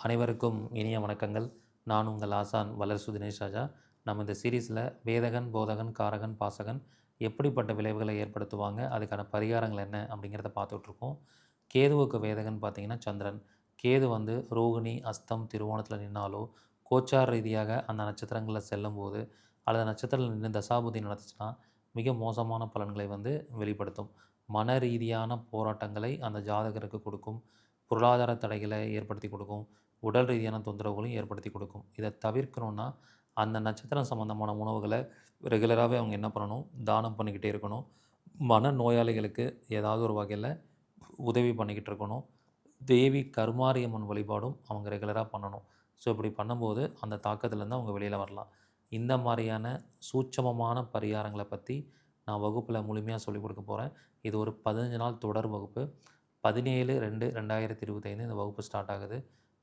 அனைவருக்கும் இனிய வணக்கங்கள். நான் உங்கள் ஆசான் வளர்சு தினேஷ் ராஜா. நம்ம இந்த சீரீஸில் வேதகன், போதகன், காரகன், பாசகன் எப்படிப்பட்ட விளைவுகளை ஏற்படுத்துவாங்க, அதுக்கான பரிகாரங்கள் என்ன அப்படிங்கிறத பார்த்துட்ருக்கோம். கேதுவுக்கு வேதகன் பார்த்திங்கன்னா சந்திரன். கேது வந்து ரோகிணி, அஸ்தம், திருவோணத்தில் நின்னாலோ, கோச்சார ரீதியாக அந்த நட்சத்திரங்களில் செல்லும்போது அல்லது நட்சத்திரத்தில் நின்று தசாபுதி நடத்துச்சுன்னா மிக மோசமான பலன்களை வந்து வெளிப்படுத்தும். மன ரீதியான போராட்டங்களை அந்த ஜாதகருக்கு கொடுக்கும். பொருளாதார தடைகளை ஏற்படுத்தி கொடுக்கும். உடல் ரீதியான தொந்தரவுகளையும் ஏற்படுத்தி கொடுக்கும். இதை தவிர்க்கணுன்னா, அந்த நட்சத்திரம் சம்மந்தமான உணவுகளை ரெகுலராகவே அவங்க என்ன பண்ணணும், தானம் பண்ணிக்கிட்டே இருக்கணும். மன நோயாளிகளுக்கு ஏதாவது ஒரு வகையில் உதவி பண்ணிக்கிட்டு இருக்கணும். தேவி கருமாரியம்மன் வழிபாடும் அவங்க ரெகுலராக பண்ணணும். ஸோ இப்படி பண்ணும்போது அந்த தாக்கத்துலேருந்து அவங்க வெளியில் வரலாம். இந்த மாதிரியான சூட்சமமான பரிகாரங்களை பற்றி நான் வகுப்பில் முழுமையாக சொல்லிக் கொடுக்க போகிறேன். இது ஒரு 15 நாள் தொடர் வகுப்பு. 17/2/2025 இந்த வகுப்பு ஸ்டார்ட் ஆகுது.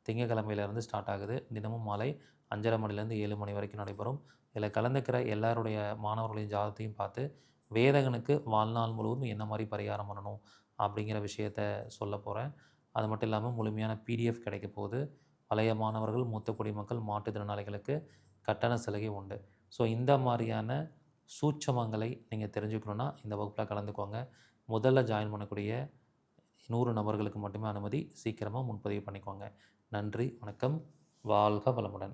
திங்கட்கிழமையிலேருந்து ஸ்டார்ட் ஆகுது. தினமும் மாலை 5:30 மணிலேருந்து 7 மணி வரைக்கும் நடைபெறும். இதில் கலந்துக்கிற எல்லாருடைய மாணவர்களின் ஜாதகத்தையும் பார்த்து, வேதகனுக்கு வாழ்நாள் முழுவதும் என்ன மாதிரி பரிகாரம் பண்ணணும் அப்படிங்கிற விஷயத்த சொல்ல போகிறேன். அது மட்டும் இல்லாமல் முழுமையான பிடிஎஃப் கிடைக்க போகுது. பழைய மாணவர்கள், மூத்த குடிமக்கள், மாற்றுத்திறனாளிகளுக்கு கட்டண சலுகை உண்டு. ஸோ இந்த மாதிரியான சூட்சமங்களை நீங்கள் தெரிஞ்சுக்கணுன்னா இந்த வகுப்பில் கலந்துக்கோங்க. முதல்ல ஜாயின் பண்ணக்கூடிய 100 நபர்களுக்கு மட்டுமே அனுமதி. சீக்கிரமாக முன்பதிவு பண்ணிக்கோங்க. நன்றி, வணக்கம். வாழ்க வளமுடன்.